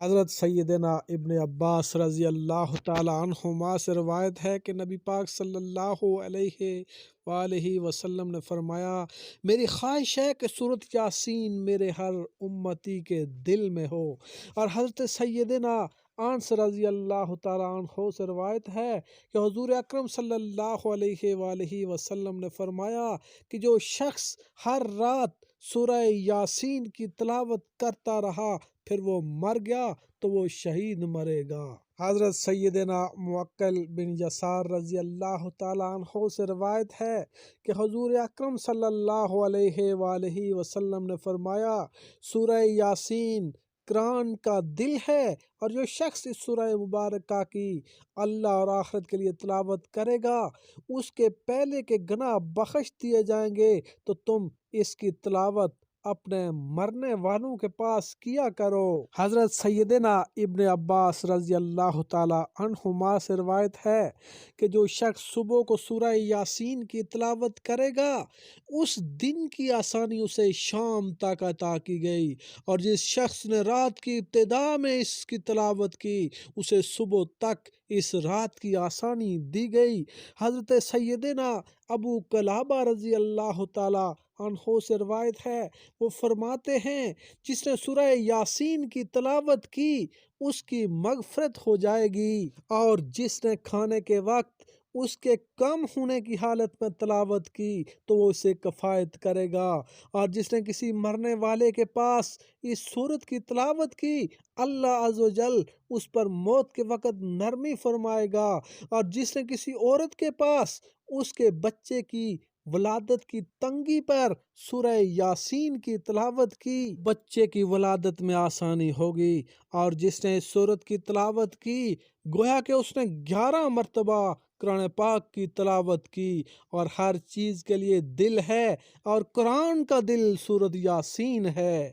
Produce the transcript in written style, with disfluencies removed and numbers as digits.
حضرت سیدنا ابن عباس رضی اللہ تعالی عنہما سے روایت ہے کہ نبی پاک صلی اللہ علیہ وآلہ وسلم نے فرمایا، میری خواہش ہے کہ سورۃ یاسین میرے ہر امتی کے دل میں ہو۔ اور حضرت سیدنا انس رضی اللہ تعالی عنہ سے روایت ہے کہ حضور اکرم صلی اللہ علیہ وآلہ وسلم نے فرمایا کہ جو شخص ہر رات سورہ یاسین کی تلاوت کرتا رہا پھر وہ مر گیا تو وہ شہید مرے گا۔ حضرت سیدنا معقل بن یسار رضی اللہ تعالی عنہ سے روایت ہے کہ حضور اکرم صلی اللہ علیہ وآلہ وسلم نے فرمایا، سورہ یاسین قرآن کا دل ہے، اور جو شخص اس سورہ مبارکہ کی اللہ اور آخرت کے لیے تلاوت کرے گا اس کے پہلے کے گناہ بخش دیے جائیں گے۔ تو تم اس کی تلاوت اپنے مرنے والوں کے پاس کیا کرو۔ حضرت سیدنا ابن عباس رضی اللہ تعالی عنہما سے روایت ہے کہ جو شخص صبح کو سورہ یاسین کی تلاوت کرے گا اس دن کی آسانی اسے شام تک عطا کی گئی، اور جس شخص نے رات کی ابتدا میں اس کی تلاوت کی اسے صبح تک اس رات کی آسانی دی گئی۔ حضرت سیدنا ابو قلابہ رضی اللہ تعالی عنہ سے روایت ہے، وہ فرماتے ہیں جس نے سورہ یاسین کی تلاوت کی اس کی مغفرت ہو جائے گی، اور جس نے کھانے کے وقت اس کے کم ہونے کی حالت میں تلاوت کی تو وہ اسے کفایت کرے گا، اور جس نے کسی مرنے والے کے پاس اس سورت کی تلاوت کی اللہ عز و جل اس پر موت کے وقت نرمی فرمائے گا، اور جس نے کسی عورت کے پاس اس کے بچے کی ولادت کی تنگی پر سورہ یاسین کی تلاوت کی بچے کی ولادت میں آسانی ہوگی، اور جس نے اس سورت کی تلاوت کی گویا کہ اس نے 11 مرتبہ قرآن پاک کی تلاوت کی، اور ہر چیز کے لیے دل ہے اور قرآن کا دل سورت یاسین ہے۔